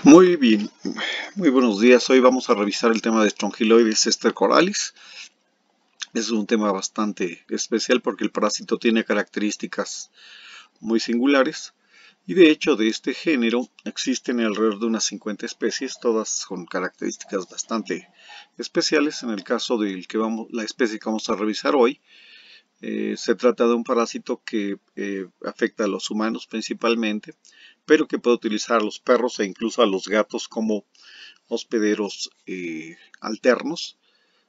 Muy bien, muy buenos días. Hoy vamos a revisar el tema de Strongyloides stercoralis. Es un tema bastante especial porque el parásito tiene características muy singulares y de hecho de este género existen alrededor de unas 50 especies, todas con características bastante especiales. En el caso de la especie que vamos a revisar hoy, se trata de un parásito que afecta a los humanos principalmente, pero que puede utilizar a los perros e incluso a los gatos como hospederos alternos,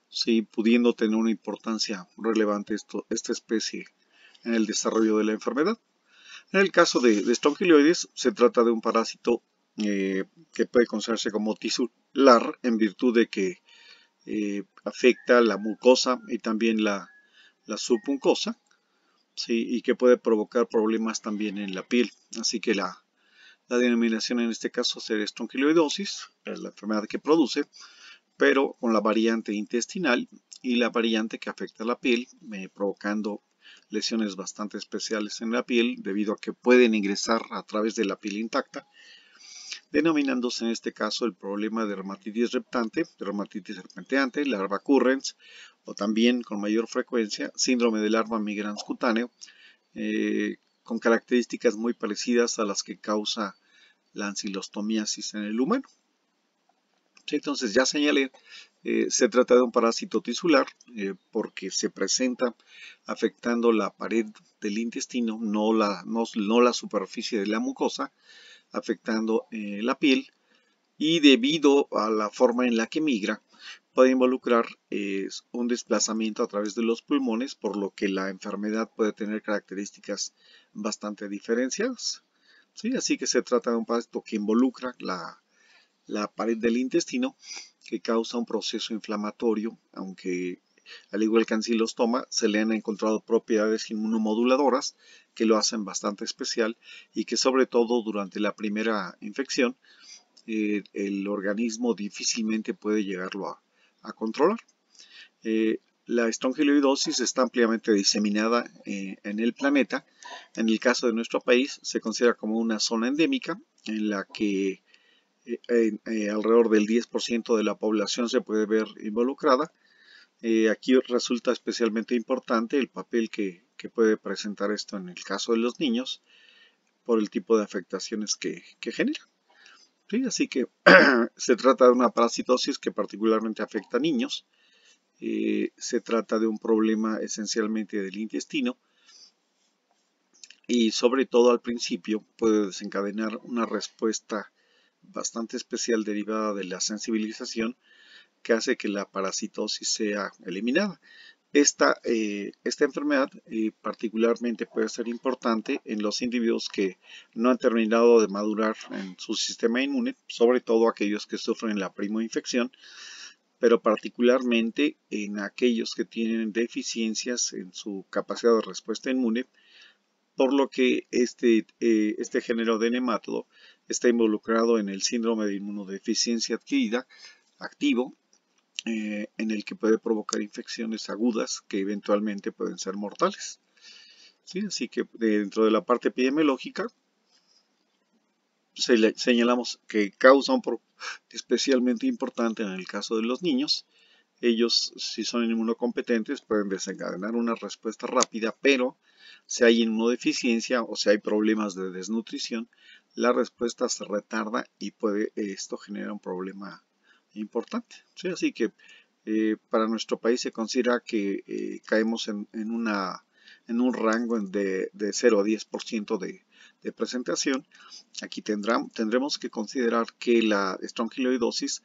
¿sí? Pudiendo tener una importancia relevante esta especie en el desarrollo de la enfermedad. En el caso de Strongyloides, se trata de un parásito que puede considerarse como tisular en virtud de que afecta la mucosa y también la submucosa, ¿sí? Y que puede provocar problemas también en la piel. Así que la denominación en este caso sería estronquiloidosis, es la enfermedad que produce, pero con la variante intestinal y la variante que afecta a la piel, provocando lesiones bastante especiales en la piel debido a que pueden ingresar a través de la piel intacta, denominándose en este caso el problema de dermatitis serpenteante, larva currens, o también con mayor frecuencia síndrome de larva migrans cutáneo, con características muy parecidas a las que causa la ansilostomiasis en el humano. Entonces ya señalé, se trata de un parásito tisular porque se presenta afectando la pared del intestino, no la superficie de la mucosa, afectando la piel, y debido a la forma en la que migra, puede involucrar un desplazamiento a través de los pulmones, por lo que la enfermedad puede tener características bastante diferenciadas. ¿Sí? Así que se trata de un parásito que involucra la pared del intestino, que causa un proceso inflamatorio, aunque al igual que ancilostoma se le han encontrado propiedades inmunomoduladoras que lo hacen bastante especial y que sobre todo durante la primera infección el organismo difícilmente puede llegarlo a controlar. La estrongiloidosis está ampliamente diseminada en el planeta. En el caso de nuestro país se considera como una zona endémica en la que alrededor del 10% de la población se puede ver involucrada. Aquí resulta especialmente importante el papel que puede presentar esto en el caso de los niños por el tipo de afectaciones que genera. ¿Sí? Así que se trata de una parasitosis que particularmente afecta a niños. Se trata de un problema esencialmente del intestino y sobre todo al principio puede desencadenar una respuesta bastante especial derivada de la sensibilización que hace que la parasitosis sea eliminada. Esta enfermedad particularmente puede ser importante en los individuos que no han terminado de madurar en su sistema inmune, sobre todo aquellos que sufren la primoinfección, pero particularmente en aquellos que tienen deficiencias en su capacidad de respuesta inmune, por lo que este género de nematodo está involucrado en el síndrome de inmunodeficiencia adquirida activo, en el que puede provocar infecciones agudas que eventualmente pueden ser mortales. ¿Sí? Así que dentro de la parte epidemiológica señalamos que causa un problema especialmente importante en el caso de los niños. Ellos, si son inmunocompetentes, pueden desencadenar una respuesta rápida, pero si hay inmunodeficiencia o si hay problemas de desnutrición, la respuesta se retarda y puede esto generar un problema importante. ¿Sí? Así que para nuestro país se considera que caemos en un rango de 0 a 10% de presentación. Aquí tendremos que considerar que la estrongiloidosis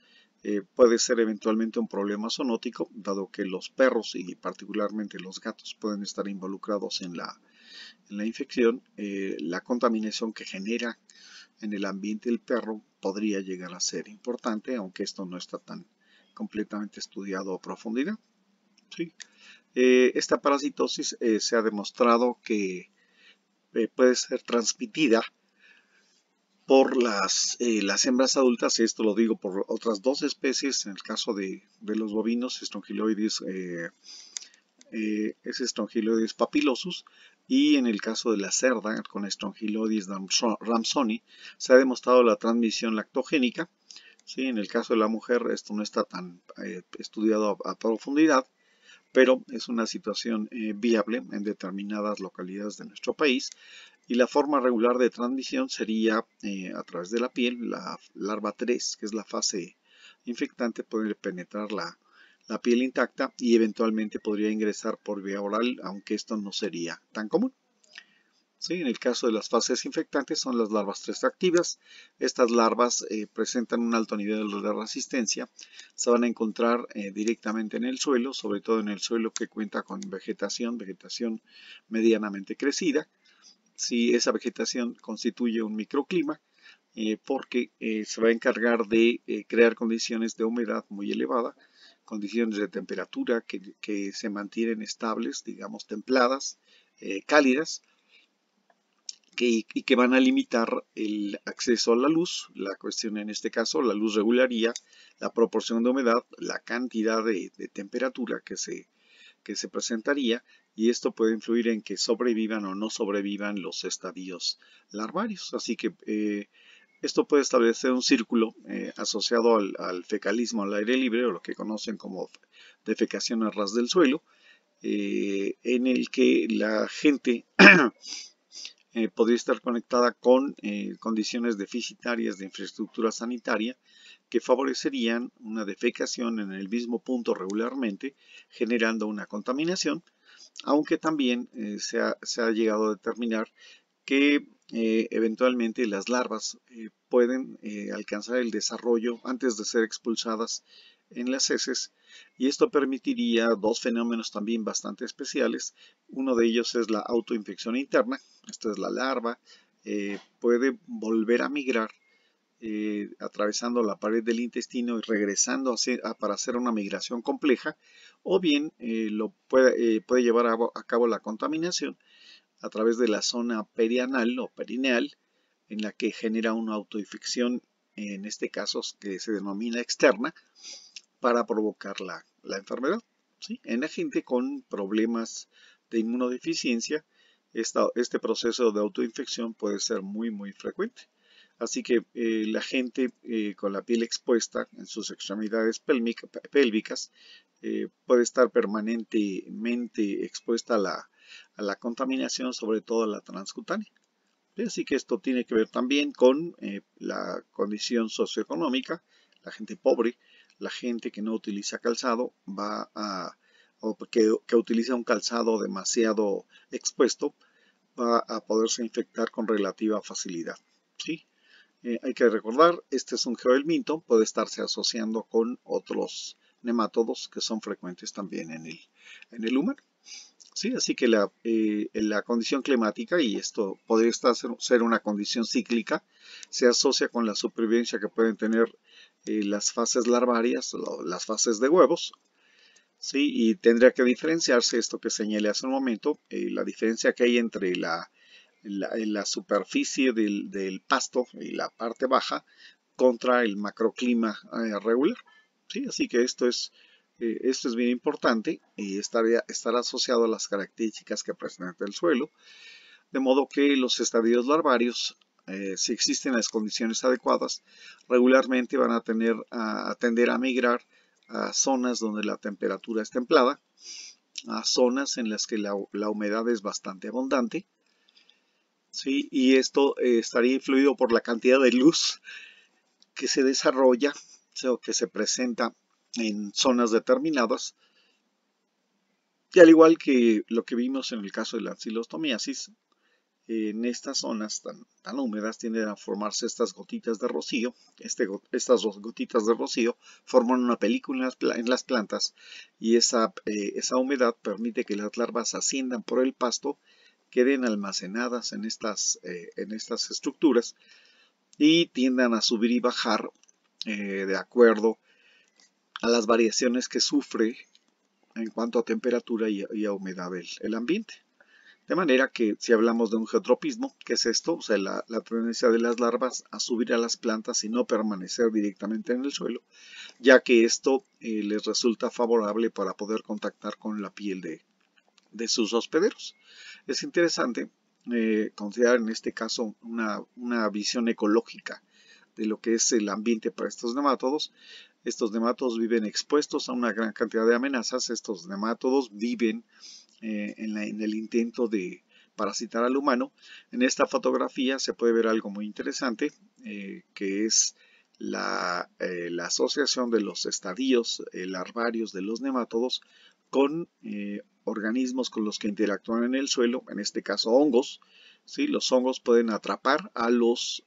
puede ser eventualmente un problema zoonótico, dado que los perros y particularmente los gatos pueden estar involucrados en la infección. La contaminación que genera en el ambiente del perro podría llegar a ser importante, aunque esto no está tan completamente estudiado a profundidad. ¿Sí? Esta parasitosis se ha demostrado que puede ser transmitida por las hembras adultas. Esto lo digo por otras dos especies. En el caso de los bovinos, Strongyloides es Strongyloides papilosus, y en el caso de la cerda con Strongyloides ramsoni se ha demostrado la transmisión lactogénica. ¿Sí? En el caso de la mujer esto no está tan estudiado a profundidad, pero es una situación viable en determinadas localidades de nuestro país. Y la forma regular de transmisión sería a través de la piel. La larva 3, que es la fase infectante, puede penetrar la piel intacta y eventualmente podría ingresar por vía oral, aunque esto no sería tan común. ¿Sí? En el caso de las fases infectantes son las larvas 3 activas. Estas larvas presentan un alto nivel de resistencia. Se van a encontrar directamente en el suelo, sobre todo en el suelo que cuenta con vegetación medianamente crecida. Si esa vegetación constituye un microclima, porque se va a encargar de crear condiciones de humedad muy elevada, condiciones de temperatura que se mantienen estables, digamos templadas, cálidas, y que van a limitar el acceso a la luz. La cuestión en este caso, la luz regularía la proporción de humedad, la cantidad de temperatura que se presentaría, y esto puede influir en que sobrevivan o no sobrevivan los estadios larvarios. Así que esto puede establecer un círculo asociado al fecalismo al aire libre, o lo que conocen como defecación a ras del suelo, en el que la gente podría estar conectada con condiciones deficitarias de infraestructura sanitaria que favorecerían una defecación en el mismo punto regularmente, generando una contaminación, aunque también se ha llegado a determinar que eventualmente las larvas pueden alcanzar el desarrollo antes de ser expulsadas en las heces, y esto permitiría dos fenómenos también bastante especiales. Uno de ellos es la autoinfección interna. Esta es la larva, puede volver a migrar atravesando la pared del intestino y regresando para hacer una migración compleja, o bien puede llevar a cabo la contaminación a través de la zona perianal o perineal, en la que genera una autoinfección, en este caso que se denomina externa, para provocar la enfermedad. ¿Sí? En la gente con problemas de inmunodeficiencia, este proceso de autoinfección puede ser muy frecuente. Así que la gente con la piel expuesta en sus extremidades pélvicas puede estar permanentemente expuesta a la contaminación, sobre todo a la transcutánea. Así que esto tiene que ver también con la condición socioeconómica. La gente pobre, la gente que no utiliza calzado, o que utiliza un calzado demasiado expuesto, va a poderse infectar con relativa facilidad. ¿Sí? Hay que recordar, este es un geohelminto, puede estarse asociando con otros nemátodos que son frecuentes también en el humano. Sí, así que la condición climática, y esto podría ser una condición cíclica, se asocia con la supervivencia que pueden tener las fases larvarias, las fases de huevos. Sí, y tendría que diferenciarse esto que señalé hace un momento, la diferencia que hay entre la superficie del pasto y la parte baja contra el macroclima regular. ¿Sí? Así que esto es bien importante y estará asociado a las características que presenta el suelo, de modo que los estadios larvarios, si existen las condiciones adecuadas, regularmente van a tender a migrar a zonas donde la temperatura es templada, a zonas en las que la humedad es bastante abundante. ¿Sí? Y esto estaría influido por la cantidad de luz que se desarrolla, o que se presenta en zonas determinadas, y al igual que lo que vimos en el caso de la ancilostomiasis, en estas zonas tan húmedas tienden a formarse estas gotitas de rocío. Estas dos gotitas de rocío forman una película en las plantas, y esa humedad permite que las larvas asciendan por el pasto, queden almacenadas en estas estructuras y tiendan a subir y bajar de acuerdo a las variaciones que sufre en cuanto a temperatura y a humedad el ambiente. De manera que si hablamos de un geotropismo, ¿qué es esto? O sea, la tendencia de las larvas a subir a las plantas y no permanecer directamente en el suelo, ya que esto les resulta favorable para poder contactar con la piel de sus hospederos. Es interesante considerar en este caso una visión ecológica de lo que es el ambiente para estos nemátodos. Estos nemátodos viven expuestos a una gran cantidad de amenazas. Estos nemátodos viven en el intento de parasitar al humano. En esta fotografía se puede ver algo muy interesante, que es la asociación de los estadios larvarios de los nemátodos con organismos con los que interactúan en el suelo, en este caso hongos. ¿Sí? Los hongos pueden atrapar a los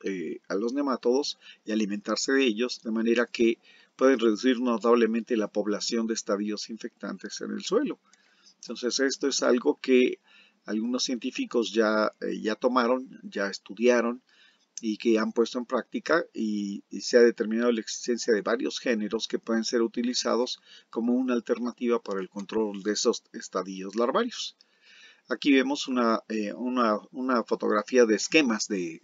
nemátodos y alimentarse de ellos, de manera que pueden reducir notablemente la población de estadios infectantes en el suelo. Entonces esto es algo que algunos científicos ya tomaron, ya estudiaron y que han puesto en práctica, y se ha determinado la existencia de varios géneros que pueden ser utilizados como una alternativa para el control de esos estadios larvarios. Aquí vemos una fotografía de esquemas de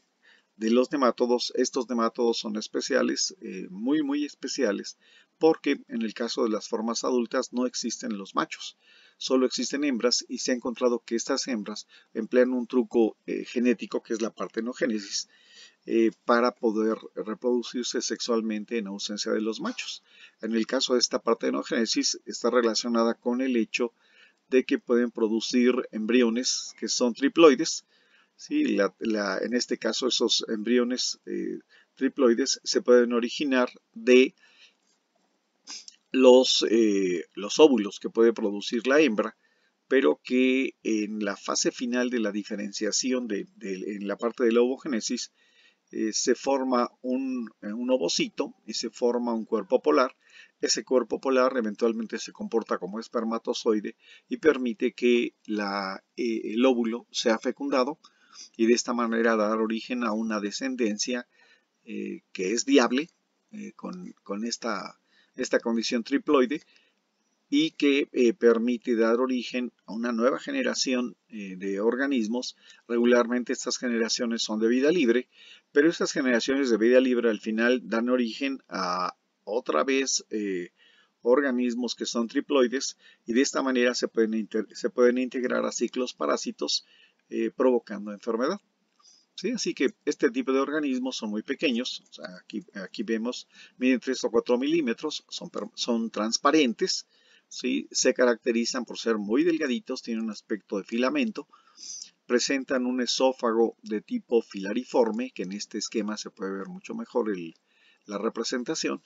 los nemátodos. Estos nemátodos son especiales, muy especiales, porque en el caso de las formas adultas no existen los machos, solo existen hembras, y se ha encontrado que estas hembras emplean un truco genético, que es la partenogénesis, para poder reproducirse sexualmente en ausencia de los machos. En el caso de esta partenogénesis está relacionada con el hecho de que pueden producir embriones que son triploides. ¿Sí? En este caso esos embriones triploides se pueden originar de los óvulos que puede producir la hembra, pero que en la fase final de la diferenciación en la parte de la ovogénesis se forma un ovocito y se forma un cuerpo polar. Ese cuerpo polar eventualmente se comporta como espermatozoide y permite que el óvulo sea fecundado, y de esta manera dar origen a una descendencia que es viable con esta condición triploide, y que permite dar origen a una nueva generación de organismos. Regularmente estas generaciones son de vida libre, pero estas generaciones de vida libre al final dan origen a otra vez organismos que son triploides, y de esta manera se pueden integrar a ciclos parásitos provocando enfermedad. ¿Sí? Así que este tipo de organismos son muy pequeños. O sea, aquí vemos, miden 3 o 4 milímetros, son transparentes. ¿Sí? Se caracterizan por ser muy delgaditos, tienen un aspecto de filamento, presentan un esófago de tipo filariforme, que en este esquema se puede ver mucho mejor la representación,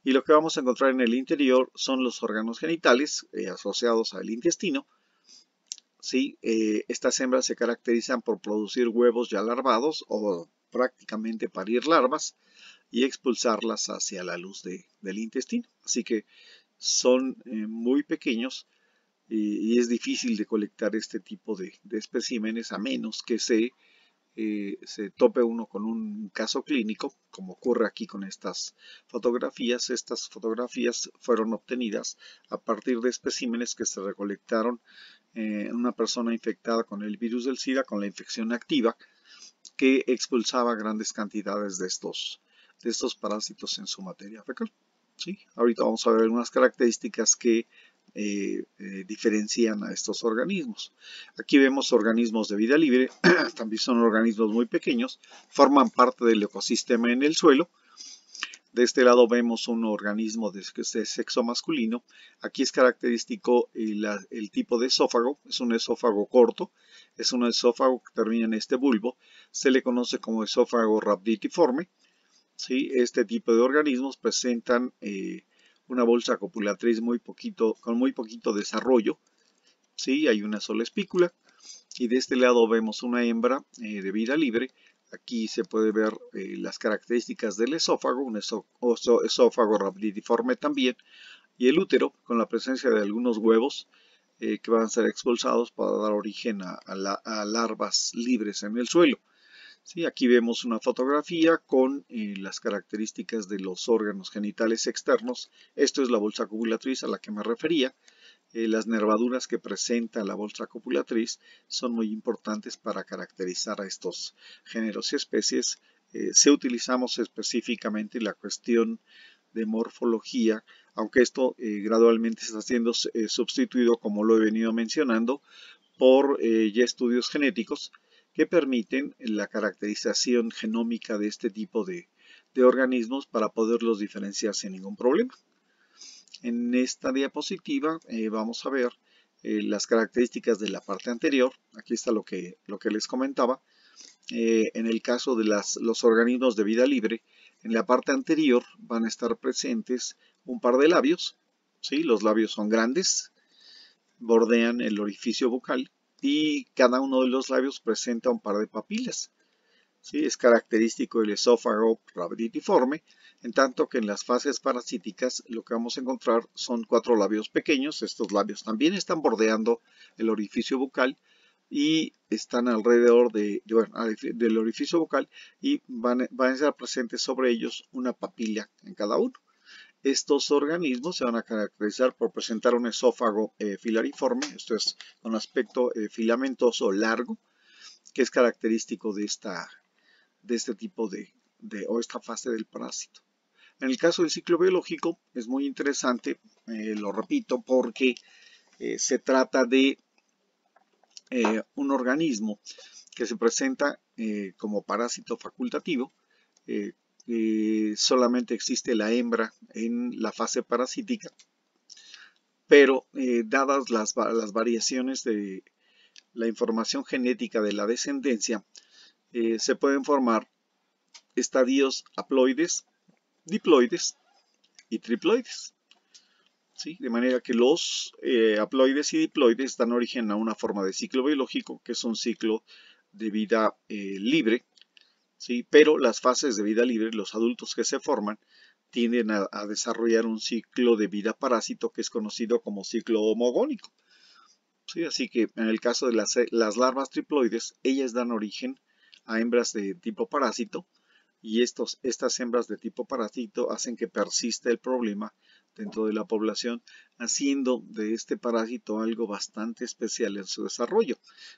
y lo que vamos a encontrar en el interior son los órganos genitales asociados al intestino. ¿Sí? Estas hembras se caracterizan por producir huevos ya larvados o prácticamente parir larvas y expulsarlas hacia la luz del intestino. Así que son muy pequeños, y es difícil de colectar este tipo de especímenes, a menos que se tope uno con un caso clínico, como ocurre aquí con estas fotografías. Estas fotografías fueron obtenidas a partir de especímenes que se recolectaron en una persona infectada con el virus del SIDA, con la infección activa, que expulsaba grandes cantidades de estos parásitos en su materia fecal. ¿Sí? Ahorita vamos a ver algunas características que diferencian a estos organismos. Aquí vemos organismos de vida libre, también son organismos muy pequeños, forman parte del ecosistema en el suelo. De este lado vemos un organismo de sexo masculino. Aquí es característico el tipo de esófago, es un esófago corto, es un esófago que termina en este bulbo, se le conoce como esófago rhabditiforme. ¿Sí? Este tipo de organismos presentan una bolsa copulatriz con muy poquito desarrollo. ¿Sí? Hay una sola espícula, y de este lado vemos una hembra de vida libre. Aquí se puede ver las características del esófago, un esófago rhabditiforme también, y el útero con la presencia de algunos huevos que van a ser expulsados para dar origen a larvas libres en el suelo. ¿Sí? Aquí vemos una fotografía con las características de los órganos genitales externos. Esto es la bolsa copulatriz a la que me refería. Las nervaduras que presenta la bolsa copulatriz son muy importantes para caracterizar a estos géneros y especies. Si utilizamos específicamente la cuestión de morfología, aunque esto gradualmente está siendo sustituido, como lo he venido mencionando, por ya estudios genéticos que permiten la caracterización genómica de este tipo de organismos para poderlos diferenciar sin ningún problema. En esta diapositiva vamos a ver las características de la parte anterior. Aquí está lo que les comentaba. En el caso de los organismos de vida libre, en la parte anterior van a estar presentes un par de labios. ¿Sí? Los labios son grandes, bordean el orificio bucal y cada uno de los labios presenta un par de papilas. ¿Sí? Es característico el esófago rabiditiforme, en tanto que en las fases parasíticas lo que vamos a encontrar son 4 labios pequeños. Estos labios también están bordeando el orificio bucal y están alrededor del orificio bucal y van a estar presentes sobre ellos una papila en cada uno. Estos organismos se van a caracterizar por presentar un esófago filariforme, esto es con aspecto filamentoso largo, que es característico de este tipo o esta fase del parásito. En el caso del ciclo biológico es muy interesante, lo repito, porque se trata de un organismo que se presenta como parásito facultativo. Solamente existe la hembra en la fase parasítica, pero dadas las variaciones de la información genética de la descendencia, se pueden formar estadios haploides, diploides y triploides. ¿Sí? De manera que los haploides y diploides dan origen a una forma de ciclo biológico, que es un ciclo de vida libre, ¿sí? Pero las fases de vida libre, los adultos que se forman, tienden a desarrollar un ciclo de vida parásito que es conocido como ciclo homogónico. ¿Sí? Así que en el caso de las larvas triploides, ellas dan origen a hembras de tipo parásito, y estas hembras de tipo parásito hacen que persista el problema dentro de la población, haciendo de este parásito algo bastante especial en su desarrollo.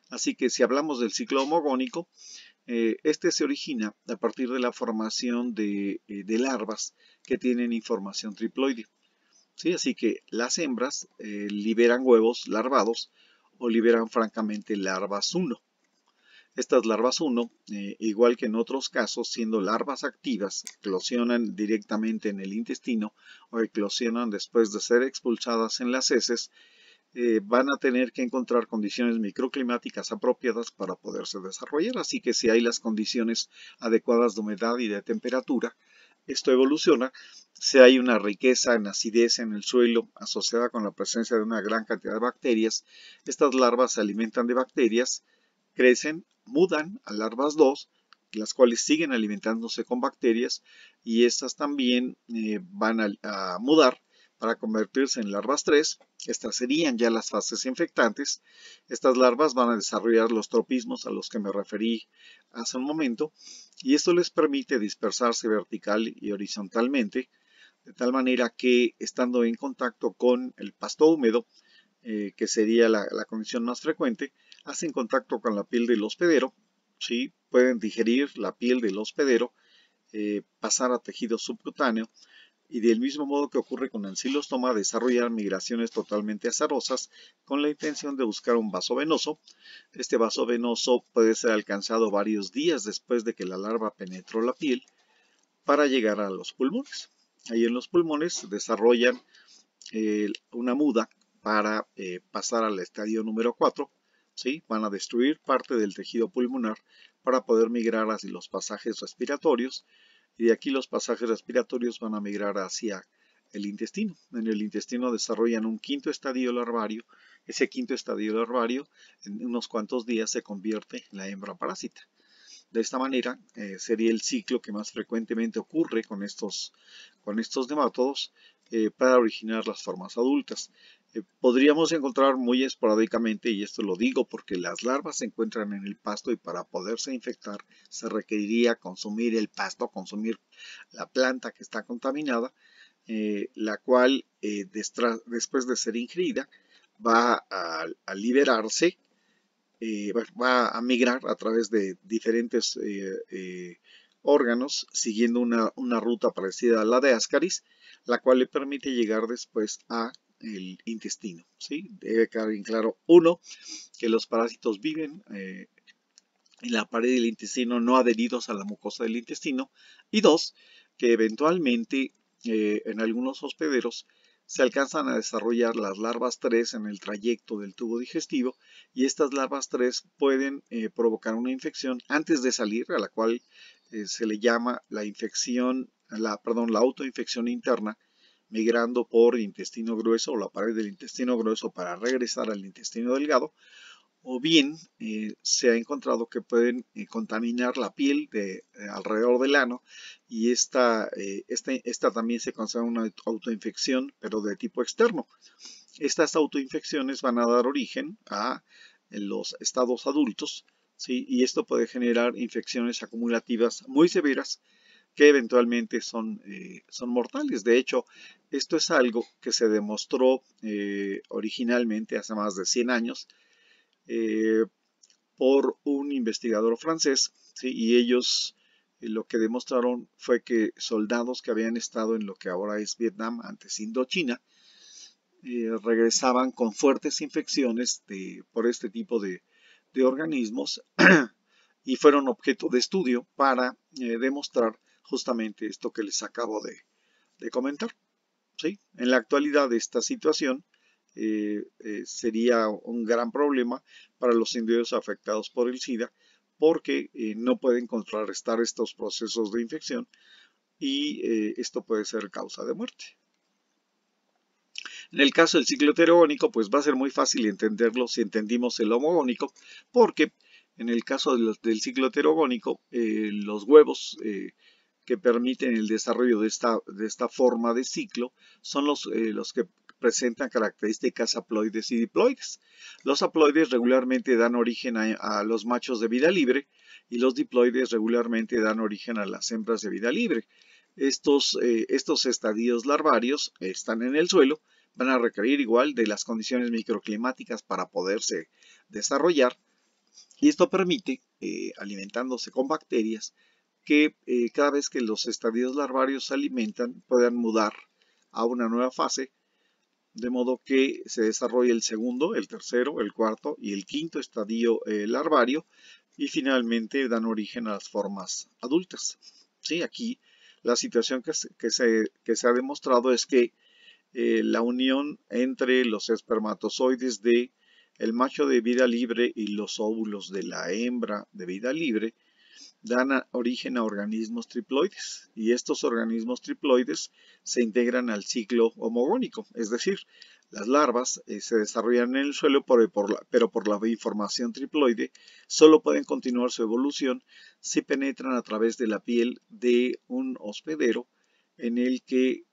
Así que si hablamos del ciclo homogónico, este se origina a partir de la formación de larvas que tienen información triploide. ¿Sí? Así que las hembras liberan huevos larvados o liberan francamente larvas 1. Estas larvas 1, igual que en otros casos, siendo larvas activas, eclosionan directamente en el intestino o eclosionan después de ser expulsadas en las heces, van a tener que encontrar condiciones microclimáticas apropiadas para poderse desarrollar. Así que si hay las condiciones adecuadas de humedad y de temperatura, esto evoluciona. Si hay una riqueza en acidez en el suelo asociada con la presencia de una gran cantidad de bacterias, estas larvas se alimentan de bacterias, crecen, mudan a larvas 2, las cuales siguen alimentándose con bacterias, y estas también van a mudar para convertirse en larvas 3. Estas serían ya las fases infectantes. Estas larvas van a desarrollar los tropismos a los que me referí hace un momento, y esto les permite dispersarse vertical y horizontalmente, de tal manera que estando en contacto con el pasto húmedo, que sería la condición más frecuente, hacen contacto con la piel del hospedero, ¿sí? Pueden digerir la piel del hospedero, pasar a tejido subcutáneo, y del mismo modo que ocurre con el xilostoma, desarrollar migraciones totalmente azarosas con la intención de buscar un vaso venoso. Este vaso venoso puede ser alcanzado varios días después de que la larva penetró la piel para llegar a los pulmones. Ahí en los pulmones desarrollan una muda para pasar al estadio número 4. ¿Sí? Van a destruir parte del tejido pulmonar para poder migrar hacia los pasajes respiratorios, y de aquí los pasajes respiratorios van a migrar hacia el intestino. En el intestino desarrollan un quinto estadio larvario. Ese quinto estadio larvario en unos cuantos días se convierte en la hembra parásita. De esta manera sería el ciclo que más frecuentemente ocurre con estos nematodos para originar las formas adultas. Podríamos encontrar muy esporádicamente, y esto lo digo porque las larvas se encuentran en el pasto y para poderse infectar se requeriría consumir el pasto, consumir la planta que está contaminada, la cual después de ser ingerida va a liberarse, va a migrar a través de diferentes órganos, siguiendo una ruta parecida a la de Ascaris, la cual le permite llegar después a el intestino, ¿sí? Debe quedar bien claro, uno, que los parásitos viven en la pared del intestino no adheridos a la mucosa del intestino, y dos, que eventualmente en algunos hospederos se alcanzan a desarrollar las larvas 3 en el trayecto del tubo digestivo, y estas larvas 3 pueden provocar una infección antes de salir, a la cual se le llama la infección, la autoinfección interna, migrando por intestino grueso o la pared del intestino grueso para regresar al intestino delgado, o bien se ha encontrado que pueden contaminar la piel de alrededor del ano, y esta también se considera una autoinfección, pero de tipo externo. Estas autoinfecciones van a dar origen a los estados adultos, ¿sí? Y esto puede generar infecciones acumulativas muy severas que eventualmente son mortales. De hecho, esto es algo que se demostró originalmente hace más de 100 años eh, por un investigador francés, ¿sí? Y ellos lo que demostraron fue que soldados que habían estado en lo que ahora es Vietnam, antes Indochina, regresaban con fuertes infecciones por este tipo de organismos y fueron objeto de estudio para demostrar justamente esto que les acabo de comentar, ¿sí? En la actualidad esta situación sería un gran problema para los individuos afectados por el SIDA, porque no pueden contrarrestar estos procesos de infección, y esto puede ser causa de muerte. En el caso del ciclo heterogónico, pues va a ser muy fácil entenderlo si entendimos el homogónico, porque en el caso del ciclo heterogónico, los huevos que permiten el desarrollo de esta forma de ciclo son los que presentan características haploides y diploides. Los haploides regularmente dan origen a los machos de vida libre, y los diploides regularmente dan origen a las hembras de vida libre. Estos estadios larvarios están en el suelo, van a requerir igual de las condiciones microclimáticas para poderse desarrollar, y esto permite, alimentándose con bacterias, que cada vez que los estadios larvarios se alimentan puedan mudar a una nueva fase, de modo que se desarrolle el segundo, el tercero, el cuarto y el quinto estadio larvario, y finalmente dan origen a las formas adultas. ¿Sí? Aquí la situación que se ha demostrado es que la unión entre los espermatozoides de el macho de vida libre y los óvulos de la hembra de vida libre dan origen a organismos triploides, y estos organismos triploides se integran al ciclo homogónico, es decir, las larvas se desarrollan en el suelo, pero por la información triploide solo pueden continuar su evolución si penetran a través de la piel de un hospedero en el que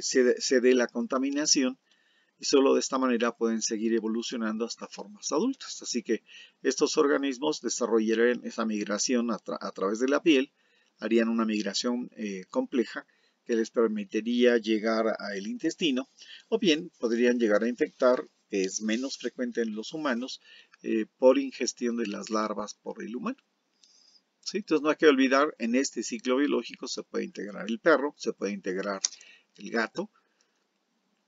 se dé la contaminación, y solo de esta manera pueden seguir evolucionando hasta formas adultas. Así que estos organismos desarrollarían esa migración a través de la piel, harían una migración compleja que les permitiría llegar al intestino, o bien podrían llegar a infectar, que es menos frecuente en los humanos, por ingestión de las larvas por el humano. ¿Sí? Entonces no hay que olvidar, en este ciclo biológico se puede integrar el perro, se puede integrar el gato,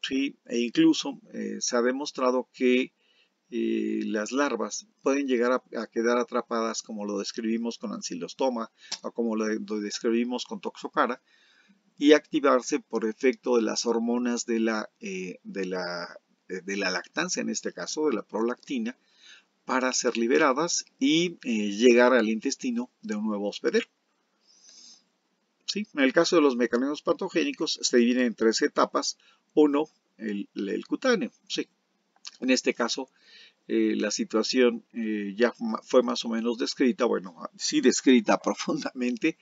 ¿sí? E incluso se ha demostrado que las larvas pueden llegar a quedar atrapadas, como lo describimos con ancilostoma o como lo describimos con toxocara, y activarse por efecto de las hormonas de la lactancia, en este caso de la prolactina, para ser liberadas y llegar al intestino de un nuevo hospedero. ¿Sí? En el caso de los mecanismos patogénicos se dividen en 3 etapas. Uno, el cutáneo. ¿Sí? En este caso, la situación ya fue más o menos descrita, bueno, sí descrita profundamente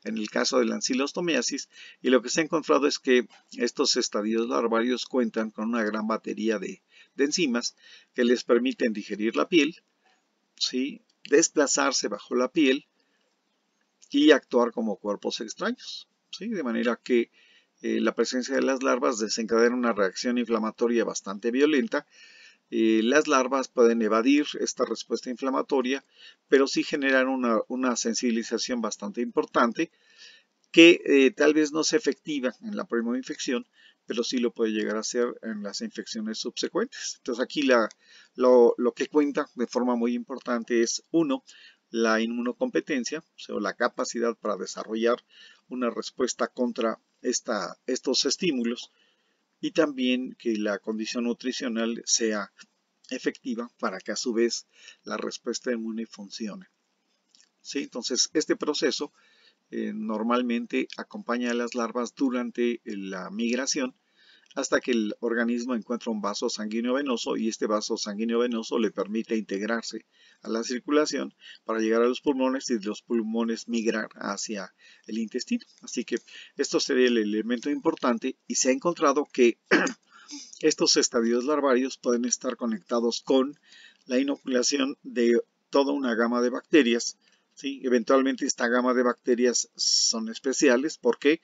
en el caso de la ancilostomiasis, y lo que se ha encontrado es que estos estadios larvarios cuentan con una gran batería de enzimas que les permiten digerir la piel, ¿sí? Desplazarse bajo la piel y actuar como cuerpos extraños, ¿sí? De manera que la presencia de las larvas desencadena una reacción inflamatoria bastante violenta. Las larvas pueden evadir esta respuesta inflamatoria, pero sí generan una sensibilización bastante importante, que tal vez no sea efectiva en la primera infección, pero sí lo puede llegar a hacer en las infecciones subsecuentes. Entonces aquí lo que cuenta de forma muy importante es, uno, la inmunocompetencia, o sea, la capacidad para desarrollar una respuesta contra estos estímulos, y también que la condición nutricional sea efectiva para que a su vez la respuesta inmune funcione. ¿Sí? Entonces, este proceso normalmente acompaña a las larvas durante la migración hasta que el organismo encuentra un vaso sanguíneo venoso y este vaso sanguíneo venoso le permite integrarse a la circulación para llegar a los pulmones y de los pulmones migrar hacia el intestino. Así que esto sería el elemento importante y se ha encontrado que estos estadios larvarios pueden estar conectados con la inoculación de toda una gama de bacterias. ¿Sí? Eventualmente esta gama de bacterias son especiales. ¿Por qué?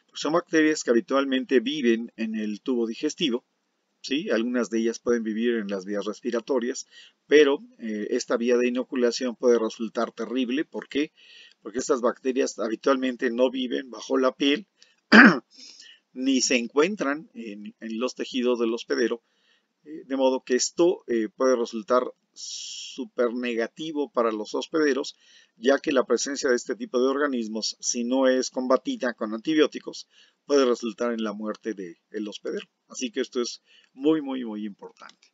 Pues son bacterias que habitualmente viven en el tubo digestivo. ¿Sí? Algunas de ellas pueden vivir en las vías respiratorias, pero esta vía de inoculación puede resultar terrible. ¿Por qué? Porque estas bacterias habitualmente no viven bajo la piel ni se encuentran en los tejidos del hospedero, de modo que esto puede resultar súper negativo para los hospederos, ya que la presencia de este tipo de organismos, si no es combatida con antibióticos, puede resultar en la muerte del hospedero. Así que esto es muy, muy, muy importante.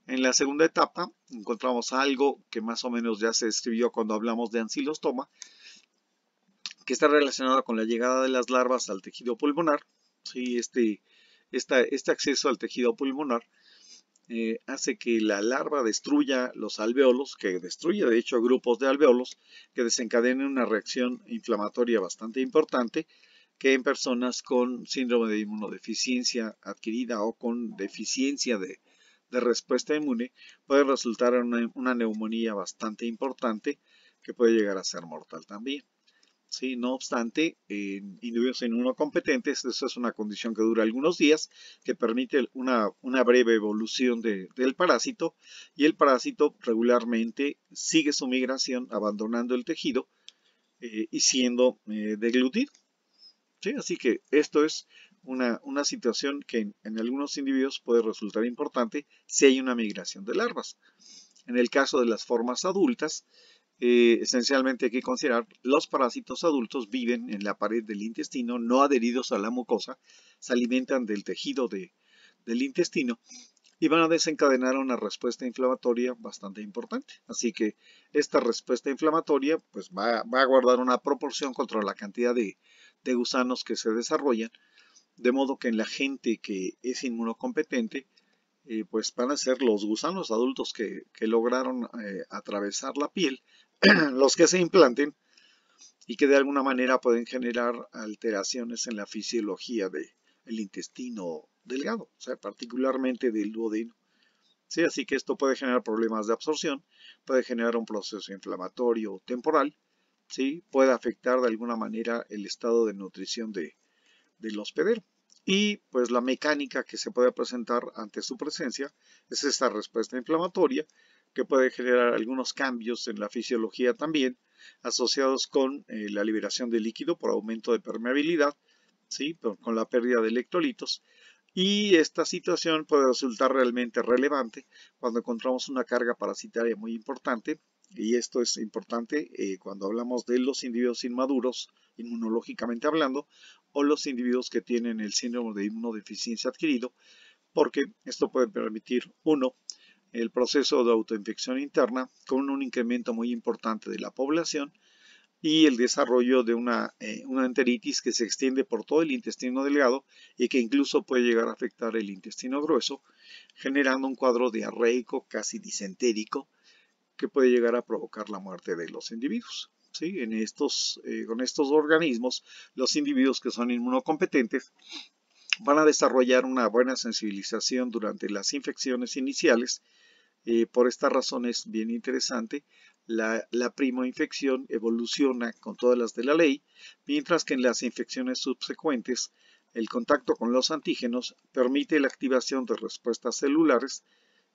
En la segunda etapa encontramos algo que más o menos ya se describió cuando hablamos de ancilostoma, que está relacionado con la llegada de las larvas al tejido pulmonar. Sí, este acceso al tejido pulmonar hace que la larva destruya los alvéolos, que destruye de hecho grupos de alvéolos, que desencadenen una reacción inflamatoria bastante importante, que en personas con síndrome de inmunodeficiencia adquirida o con deficiencia de respuesta inmune puede resultar en una neumonía bastante importante que puede llegar a ser mortal también. ¿Sí? No obstante, en individuos inmunocompetentes, eso es una condición que dura algunos días, que permite una breve evolución del parásito, y el parásito regularmente sigue su migración abandonando el tejido y siendo deglutido. ¿Sí? Así que esto es una situación que en algunos individuos puede resultar importante si hay una migración de larvas. En el caso de las formas adultas, esencialmente hay que considerar los parásitos adultos viven en la pared del intestino, no adheridos a la mucosa, se alimentan del tejido del intestino y van a desencadenar una respuesta inflamatoria bastante importante. Así que esta respuesta inflamatoria pues va a guardar una proporción contra la cantidad de gusanos que se desarrollan, de modo que en la gente que es inmunocompetente, pues van a ser los gusanos adultos que lograron atravesar la piel, los que se implanten y que de alguna manera pueden generar alteraciones en la fisiología del intestino delgado, o sea, particularmente del duodeno. Sí, así que esto puede generar problemas de absorción, puede generar un proceso inflamatorio temporal, ¿sí? Puede afectar de alguna manera el estado de nutrición del hospedero. Y pues la mecánica que se puede presentar ante su presencia es esta respuesta inflamatoria que puede generar algunos cambios en la fisiología también asociados con la liberación de líquido por aumento de permeabilidad, ¿sí? Con la pérdida de electrolitos. Y esta situación puede resultar realmente relevante cuando encontramos una carga parasitaria muy importante, y esto es importante cuando hablamos de los individuos inmaduros, inmunológicamente hablando, o los individuos que tienen el síndrome de inmunodeficiencia adquirido, porque esto puede permitir, uno, el proceso de autoinfección interna con un incremento muy importante de la población y el desarrollo de una enteritis que se extiende por todo el intestino delgado y que incluso puede llegar a afectar el intestino grueso, generando un cuadro diarreico casi disentérico que puede llegar a provocar la muerte de los individuos. ¿Sí? Con estos organismos, los individuos que son inmunocompetentes van a desarrollar una buena sensibilización durante las infecciones iniciales. Por esta razón es bien interesante. La primoinfección evoluciona con todas las de la ley, mientras que en las infecciones subsecuentes el contacto con los antígenos permite la activación de respuestas celulares.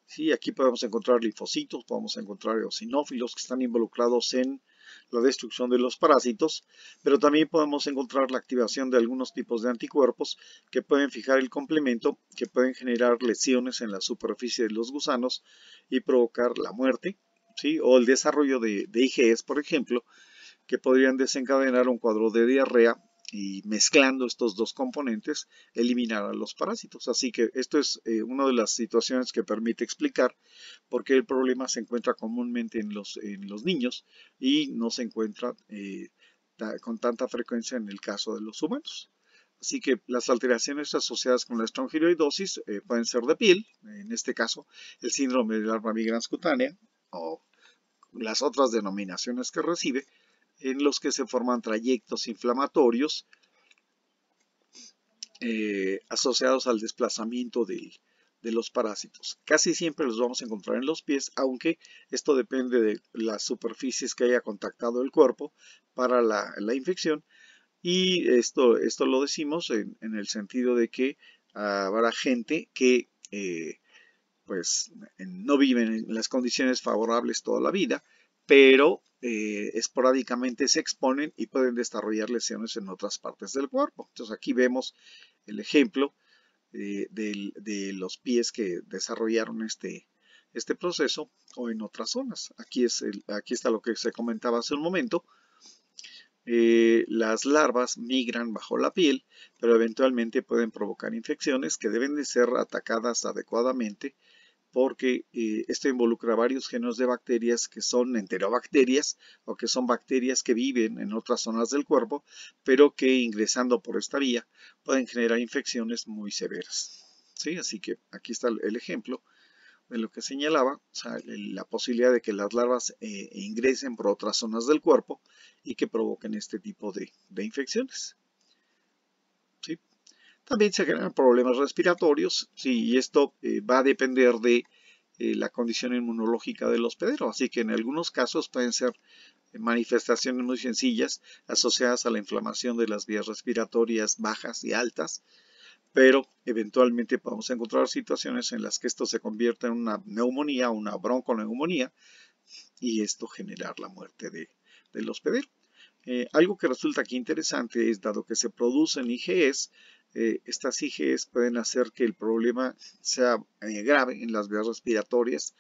Sí, aquí podemos encontrar linfocitos, podemos encontrar eosinófilos que están involucrados en la destrucción de los parásitos, pero también podemos encontrar la activación de algunos tipos de anticuerpos que pueden fijar el complemento, que pueden generar lesiones en la superficie de los gusanos y provocar la muerte, ¿sí? O el desarrollo de IgEs, por ejemplo, que podrían desencadenar un cuadro de diarrea y mezclando estos dos componentes eliminar a los parásitos. Así que esto es una de las situaciones que permite explicar por qué el problema se encuentra comúnmente en los niños y no se encuentra con tanta frecuencia en el caso de los humanos. Así que las alteraciones asociadas con la estrongiloidosis pueden ser de piel, en este caso el síndrome de larva migrans cutánea o las otras denominaciones que recibe, en los que se forman trayectos inflamatorios asociados al desplazamiento de los parásitos. Casi siempre los vamos a encontrar en los pies, aunque esto depende de las superficies que haya contactado el cuerpo para la infección. Y esto lo decimos en el sentido de que habrá gente que pues no vive en las condiciones favorables toda la vida, pero esporádicamente se exponen y pueden desarrollar lesiones en otras partes del cuerpo. Entonces aquí vemos el ejemplo de los pies que desarrollaron este proceso o en otras zonas. Aquí está lo que se comentaba hace un momento. Las larvas migran bajo la piel, pero eventualmente pueden provocar infecciones que deben de ser atacadas adecuadamente porque esto involucra varios géneros de bacterias que son enterobacterias o que son bacterias que viven en otras zonas del cuerpo, pero que ingresando por esta vía pueden generar infecciones muy severas. ¿Sí? Así que aquí está el ejemplo de lo que señalaba, o sea, la posibilidad de que las larvas ingresen por otras zonas del cuerpo y que provoquen este tipo de infecciones. ¿Sí? También se generan problemas respiratorios, sí, y esto va a depender de la condición inmunológica del hospedero, así que en algunos casos pueden ser manifestaciones muy sencillas asociadas a la inflamación de las vías respiratorias bajas y altas, pero eventualmente podemos encontrar situaciones en las que esto se convierte en una neumonía, una bronconeumonía, y esto generar la muerte del hospedero. Algo que resulta aquí interesante es, dado que se producen IgEs, estas IgEs pueden hacer que el problema sea grave en las vías respiratorias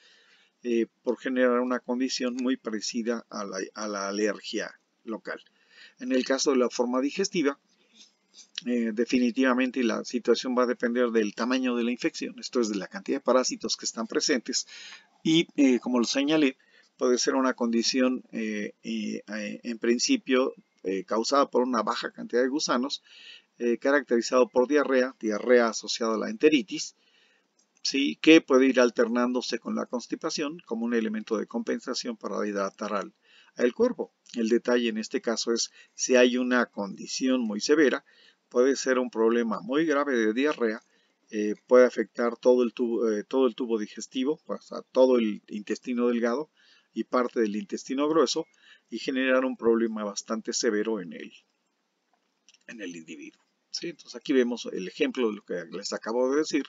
por generar una condición muy parecida a la alergia local. En el caso de la forma digestiva, definitivamente la situación va a depender del tamaño de la infección, esto es de la cantidad de parásitos que están presentes y como lo señalé, puede ser una condición en principio causada por una baja cantidad de gusanos, caracterizado por diarrea asociada a la enteritis, ¿sí? Que puede ir alternándose con la constipación como un elemento de compensación para hidratar al cuerpo. El detalle en este caso es si hay una condición muy severa, puede ser un problema muy grave de diarrea, puede afectar todo el tubo digestivo, o sea, todo el intestino delgado y parte del intestino grueso y generar un problema bastante severo en el individuo. ¿Sí? Entonces aquí vemos el ejemplo de lo que les acabo de decir.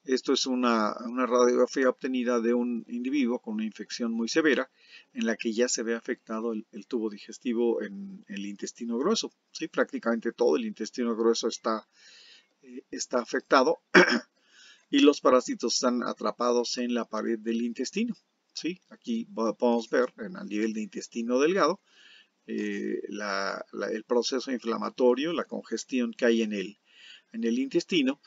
Esto es una radiografía obtenida de un individuo con una infección muy severa en la que ya se ve afectado el tubo digestivo en el intestino grueso. ¿Sí? Prácticamente todo el intestino grueso está afectado y los parásitos están atrapados en la pared del intestino. ¿Sí? Aquí podemos ver al nivel de intestino delgado el proceso inflamatorio, la congestión que hay en el intestino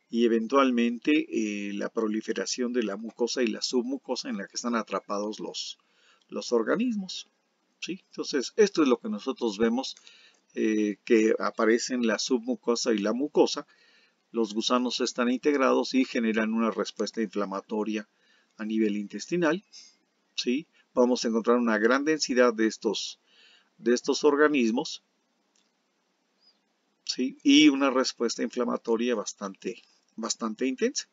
y eventualmente la proliferación de la mucosa y la submucosa en la que están atrapados los organismos. ¿Sí? Entonces, esto es lo que nosotros vemos que aparecen la submucosa y la mucosa. Los gusanos están integrados y generan una respuesta inflamatoria a nivel intestinal. ¿Sí? Vamos a encontrar una gran densidad de estos organismos, ¿sí? Y una respuesta inflamatoria bastante intensa.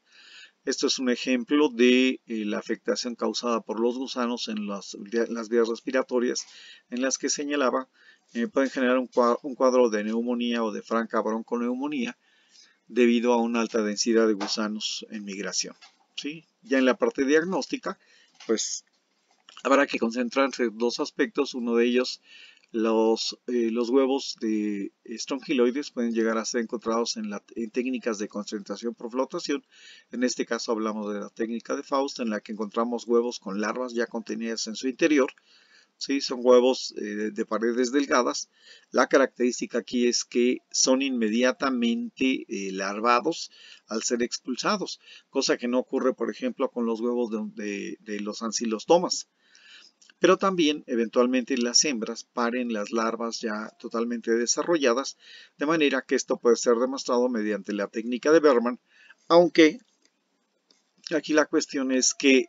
Esto es un ejemplo de la afectación causada por los gusanos en las vías respiratorias en las que señalaba pueden generar un cuadro de neumonía o de franca bronconeumonía debido a una alta densidad de gusanos en migración. ¿Sí? Ya en la parte diagnóstica, pues Habrá que concentrarse en dos aspectos. Uno de ellos, los huevos de estrongiloides pueden llegar a ser encontrados en técnicas de concentración por flotación. En este caso hablamos de la técnica de Faust, en la que encontramos huevos con larvas ya contenidas en su interior. Sí, son huevos de paredes delgadas. La característica aquí es que son inmediatamente larvados al ser expulsados, cosa que no ocurre, por ejemplo, con los huevos de los ancilostomas. Pero también, eventualmente, las hembras paren las larvas ya totalmente desarrolladas, de manera que esto puede ser demostrado mediante la técnica de Berman, aunque aquí la cuestión es que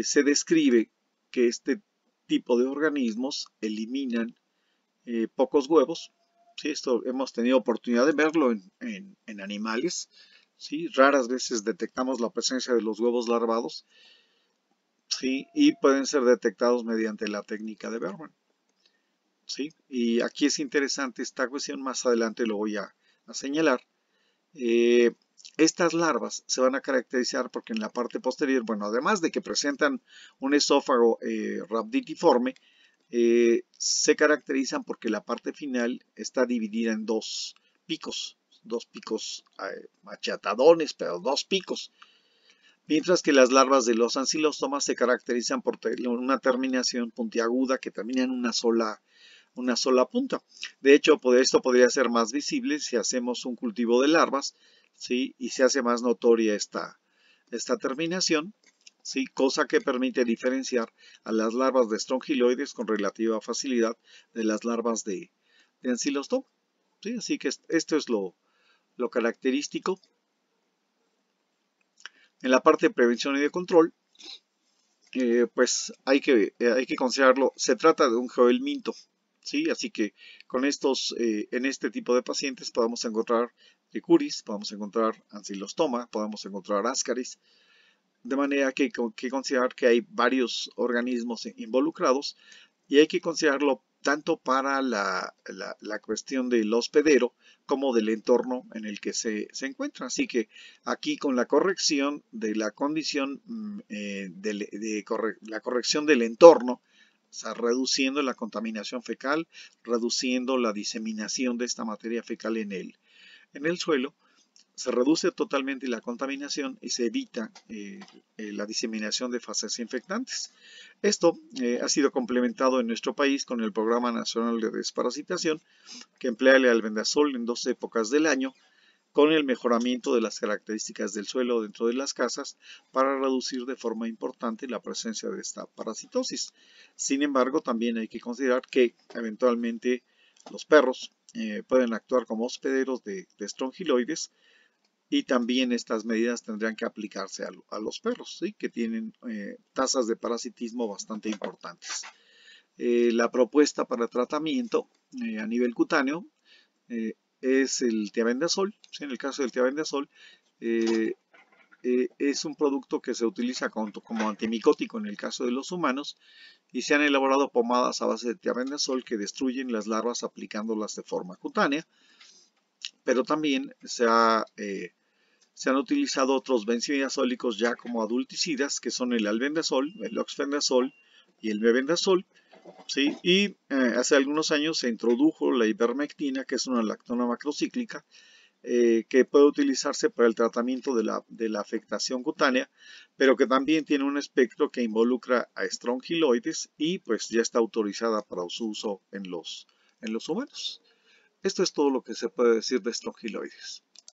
se describe que este tipo de organismos eliminan pocos huevos. ¿Sí? Esto hemos tenido oportunidad de verlo en animales. ¿Sí? Raras veces detectamos la presencia de los huevos larvados. ¿Sí? Y pueden ser detectados mediante la técnica de Berman. ¿Sí? Y aquí es interesante esta cuestión, más adelante lo voy a señalar. Eh, Estas larvas se van a caracterizar porque en la parte posterior, bueno, además de que presentan un esófago rhabditiforme, se caracterizan porque la parte final está dividida en dos picos achatadones, pero dos picos. Mientras que las larvas de los ancilóstomas se caracterizan por una terminación puntiaguda que termina en una sola punta. De hecho, esto podría ser más visible si hacemos un cultivo de larvas, ¿sí? Y se hace más notoria esta terminación, ¿sí? Cosa que permite diferenciar a las larvas de estrongiloides con relativa facilidad de las larvas de ancilostoma. ¿Sí? Así que esto es lo característico. En la parte de prevención y de control, pues hay que considerarlo. Se trata de un geohelminto, ¿sí? Así que con en este tipo de pacientes podemos encontrar curis, podemos encontrar ancilostoma, podemos encontrar ascaris, de manera que hay que considerar que hay varios organismos involucrados y hay que considerarlo tanto para la cuestión del hospedero como del entorno en el que se encuentra. Así que aquí con la corrección de la condición, la corrección del entorno, o sea, reduciendo la contaminación fecal, reduciendo la diseminación de esta materia fecal en el suelo, se reduce totalmente la contaminación y se evita la diseminación de fases infectantes. Esto ha sido complementado en nuestro país con el Programa Nacional de Desparasitación, que emplea el albendazol en 2 épocas del año, con el mejoramiento de las características del suelo dentro de las casas para reducir de forma importante la presencia de esta parasitosis. Sin embargo, también hay que considerar que eventualmente los perros pueden actuar como hospederos de estrongiloides, y también estas medidas tendrían que aplicarse a los perros, ¿sí? Que tienen tasas de parasitismo bastante importantes. La propuesta para tratamiento a nivel cutáneo es el tiabendazol. ¿Sí? En el caso del tiabendazol, eh, es un producto que se utiliza como antimicótico en el caso de los humanos y se han elaborado pomadas a base de tiabendazol que destruyen las larvas aplicándolas de forma cutánea, pero también se han utilizado otros benzodiazólicos ya como adulticidas, que son el albendazol, el oxfendazol y el mebendazol. ¿Sí? Y hace algunos años se introdujo la ivermectina, que es una lactona macrocíclica, que puede utilizarse para el tratamiento de la afectación cutánea, pero que también tiene un espectro que involucra a estrongiloides y pues ya está autorizada para su uso en los humanos. Esto es todo lo que se puede decir de estrongiloides.